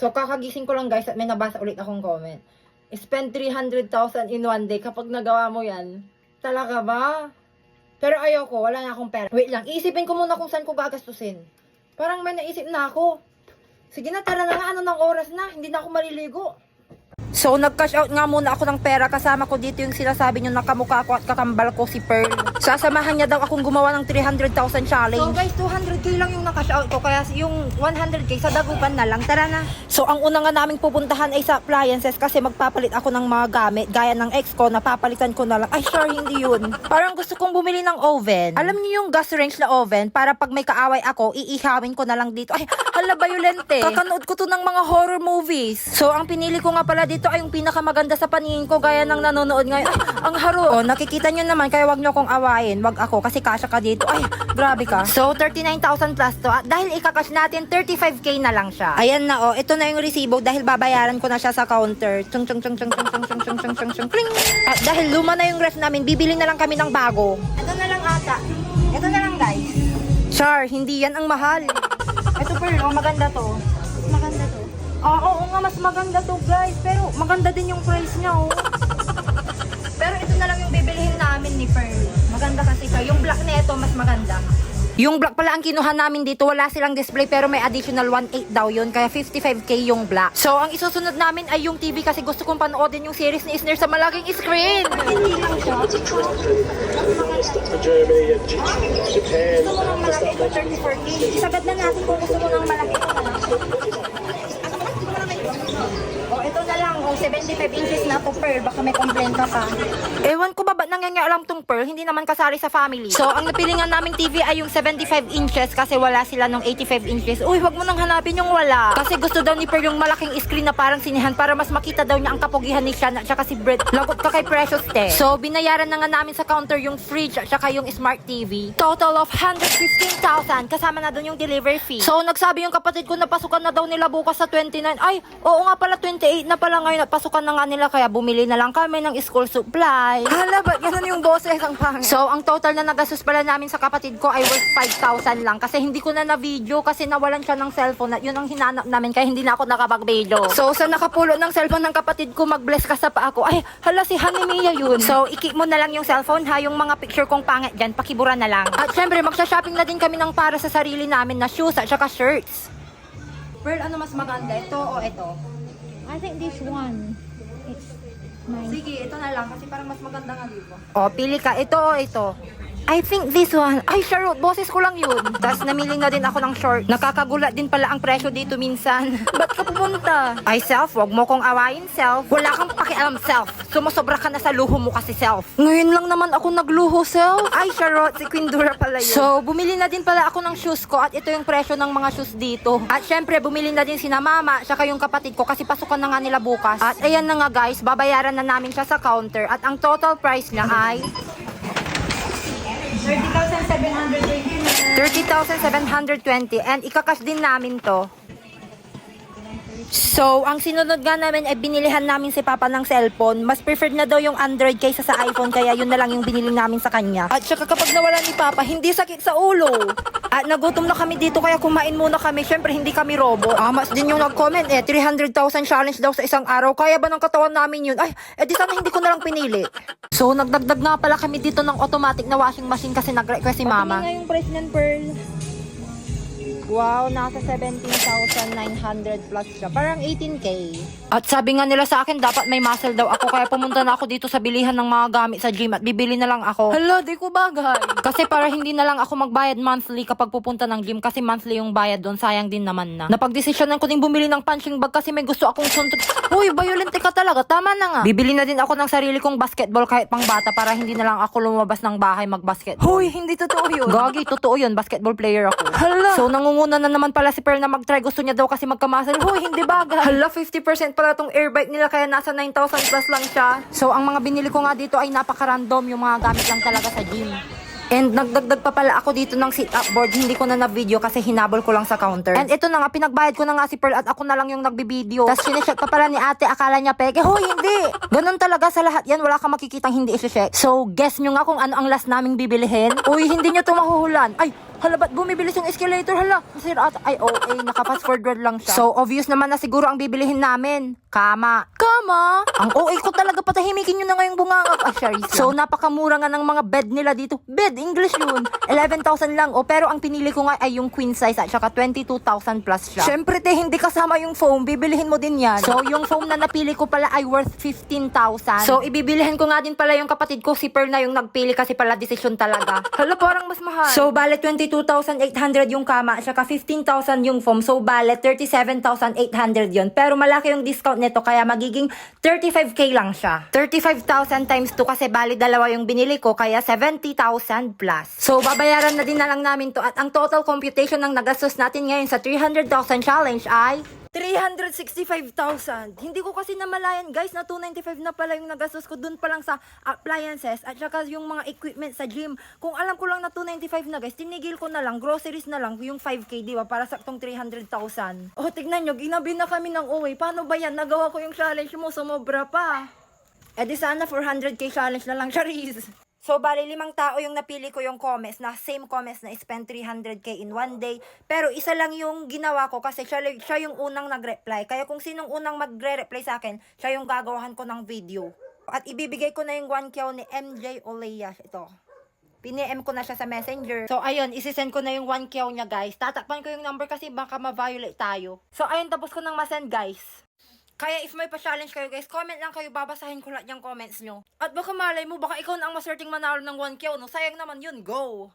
So, kakagising ko lang guys at may nabasa ulit akong comment. Spend 300,000 in one day kapag nagawa mo yan. Talaga ba? Pero ayoko, wala na akong pera. Wait lang, iisipin ko muna kung saan ko gagastusin. Parang may naisip na ako. Sige na, tara na nga, ano ng oras na, hindi na ako maliligo. So, nag-cash out nga muna ako ng pera. Kasama ko dito yung sinasabi nyo nakamukha ko at kakambal ko si Pearl. Sasamahan niya daw akong gumawa ng 300,000 challenge. So guys, 200k lang yung na-cash out ko. Kaya yung 100k sa dagupan na lang. Tara na. So, ang una nga naming pupuntahan ay sa appliances kasi magpapalit ako ng mga gamit. Gaya ng ex ko, napapalitan ko na lang. Ay, sure, hindi yun. Parang gusto kong bumili ng oven. Alam niyo yung gas range na oven? Para pag may kaaway ako, iihawin ko na lang dito. Ay, hala, Violente. Kakanood ko to ng mga horror movies. So, ang pinili ko nga pala dito ay yung pinakamaganda sa paningin ko gaya ng nanonood ngayon. Ay, ang haro. O, nakikita nyo naman, kaya wag nyo akong awayin. Wag ako, kasi kasya ka dito. Ay, grabe ka. So, 39,000 plus to. At dahil ikakash natin, 35k na lang siya. Ayan na, oh. Ito na yung resibo dahil babayaran ko na siya sa counter. Chung chung chung chung chung chung chung chung chung chung chung kling. At dahil luma na yung ref namin, bibili na lang kami ng bago. Ito na lang ata. Ito na lang, guys. Char, hindi yan ang mahal. Ito, Pearl, oh, maganda to. Maganda to. Oo nga, mas maganda to guys. Pero maganda din yung price niya, oh. Pero ito na lang yung bibilihin namin ni Pearl. Maganda kasi siya. Yung black na ito, mas maganda. Yung black pala ang kinuha namin dito. Wala silang display pero may additional 1.8 daw yun. Kaya 55k yung black. So, ang isusunod namin ay yung TV kasi gusto kong panoodin yung series ni Isner sa malaking screen. Hindi lang siya. Gusto mo ng malaki ito, 34k. Isagad na natin kung gusto mo ng malaki ito na lang. Oh, ito na lang. Oh, 75 inches na to, Pearl. Baka may complaint ka pa. Ewan ko ba nangyayari tong Pearl? Hindi naman kasali sa family. So, ang napili nga naming TV ay yung 75 inches kasi wala sila nung 85 inches. Uy, wag mo nang hanapin yung wala. Kasi gusto daw ni Pearl yung malaking screen na parang sinihan para mas makita daw niya ang kapugihan ni Sean at saka si Brett. Lagot ka kay Precious, te. So, binayaran na nga namin sa counter yung fridge at saka yung smart TV. Total of 115,000. Kasama na doon yung delivery fee. So, nagsabi yung kapatid ko na pasukan na daw nila bukas sa 29. Ay, oo nga pala, 28 na pala ngayon at pasukan na nga nila kaya bumili na lang kami ng school supply. Hala, ba't ganun yung boses ang pangit? So, ang total na nagastos pala namin sa kapatid ko ay worth 5,000 lang kasi hindi ko na na-video kasi nawalan siya ng cellphone at yun ang hinanap namin kaya hindi na ako nakapag-video. So, sa nakapulo ng cellphone ng kapatid ko, mag-bless ka sa pa ako. Ay, hala, si Hanemia yun. So, i-keep mo na lang yung cellphone ha, yung mga picture kong pangit dyan, pakibura na lang. At syempre, magsha-shopping na din kami ng para sa sarili namin na shoes at saka shirts. Pearl, ano mas maganda? Ito o ito? I think this one. It's nice. Sige, ito na lang kasi parang mas maganda nga dito. O, pili ka. Ito o ito. I think this one. Ay, Charlotte, boses ko lang yun. Tapos namili na din ako ng short. Nakakagulat din pala ang presyo dito minsan. Ba't ka pupunta? Ay, self, wag mo kong awayin, self. Wala kang pakialam, self. Sumusobra ka na sa luho mo kasi, self. Ngayon lang naman ako nagluho, self. Ay, Charlotte, si Queen Dura pala yun. So, bumili na din pala ako ng shoes ko at ito yung presyo ng mga shoes dito. At syempre, bumili na din sina mama, saka yung kapatid ko kasi pasukan na nga nila bukas. At ayan na nga guys, babayaran na namin siya sa counter. At ang total price niya ay 30,720 and ikakash din namin to. So, ang sinunod nga namin ay binilihan namin si Papa ng cellphone. Mas preferred na daw yung Android kaysa sa iPhone kaya yun na lang yung binili namin sa kanya. At saka kapag nawala ni Papa, hindi sakit sa ulo. At nagutom na kami dito kaya kumain muna kami. Syempre hindi kami robo. Mas din yung nag-comment 300,000 challenge daw sa isang araw. Kaya ba ng katawan namin yun? Ay, di sana hindi ko na lang pinili. So, nagdagdag nga pala kami dito ng automatic na washing machine kasi nag-request si Mama. Pati nga yung price ng Pearl. Wow, nasa 17,900 plus siya. Parang 18k. At sabi nga nila sa akin, dapat may muscle daw ako. Kaya pumunta na ako dito sa bilihan ng mga gamit sa gym at bibili na lang ako. Hala, di ko bagay. Kasi para hindi na lang ako magbayad monthly kapag pupunta ng gym. Kasi monthly yung bayad doon, sayang din naman na. Napagdesisyonan ko din bumili ng punching bag kasi may gusto akong suntok. Uy, Violente ka talaga. Tama na nga. Bibili na din ako ng sarili kong basketball kahit pang bata para hindi na lang ako lumabas ng bahay mag-basketball. Huy, hindi totoo yun. Gagi, totoo yun. Basketball player ako. Hala. So, nangunguna na naman pala si Pearl na mag-try. Gusto niya daw kasi magkamasal. Huy, hindi bagay. Hala, 50% pala tong air bike nila kaya nasa 9,000 plus lang siya. So, ang mga binili ko nga dito ay napaka-random. Yung mga gamit lang talaga sa gym. And nagdagdag pa pala ako dito ng sit-up board. Hindi ko na na-video kasi hinabol ko lang sa counter. And ito na nga, pinagbayad ko na nga si Pearl at ako na lang yung nagbibideo. Tapos sinishot pa pala ni ate, akala niya peke. Hoy, hindi! Ganun talaga sa lahat yan, wala kang makikitang hindi isi-check. So, guess nyo nga kung ano ang last naming bibilihin. Uy, hindi nyo to mahuhulan. Ay, Hala, ba't bumibilis yung escalator? Hala, sir at ay okay, naka-fast forward lang siya. So, obvious naman na siguro ang bibilihin namin. Kama. Kama? Ang OA ko talaga, patahimikin nyo na ngayong bungangap. Ah, Charis. So, napakamura nga ng mga bed nila dito. Bed, English yun. 11,000 lang. O, pero ang pinili ko nga ay yung queen size at saka 22,000 plus siya. Syempre, te, hindi kasama yung foam. Bibilihin mo din yan. So, yung foam na napili ko pala ay worth 15,000. So, ibibilihin ko nga din pala yung kapatid ko. Si Pearl na yung nagpili kasi pala desisyon talaga. Hala, parang mas mahal. So, bale 22,800 yung kama at saka 15,000 yung foam. So, bale 37,800 yun. Pero malaki yung discount nito kaya magiging 35k lang siya. 35,000 times 2 kasi bali dalawa yung binili ko kaya 70,000 plus. So, babayaran na din na lang namin to at ang total computation ng nagastos natin ngayon sa 300,000 challenge ay 365,000. Hindi ko kasi namalayan guys na 295 na pala yung nagastos ko dun pa lang sa appliances at saka yung mga equipment sa gym. Kung alam ko lang na 295 na guys, tinigil ko na lang, groceries na lang yung 5k, di ba? Para saktong 300,000. Oh, tignan nyo, ginabi na kami ng OA. Paano ba yan? Nagawa ko yung challenge mo, sumobra pa. Eh di sana 400k challenge na lang, Charis. So, bali 5 tao yung napili ko yung comments na same comments na spend 300k in one day. Pero isa lang yung ginawa ko kasi siya yung unang nag-reply. Kaya kung sinong unang magre-reply sa akin, siya yung gagawahan ko ng video. At ibibigay ko na yung 1K ni MJ Olea. Ito. Pini-M ko na siya sa messenger. So, ayun, isisend ko na yung 1K niya, guys. Tatakpan ko yung number kasi baka ma-violate tayo. So, ayun, tapos ko nang masend, guys. Kaya if may pa-challenge kayo guys, comment lang kayo, babasahin ko lahat yung comments nyo. At baka malay mo, baka ikaw na ang maswerteng manalo ng 1K, no? Sayang naman yun, go!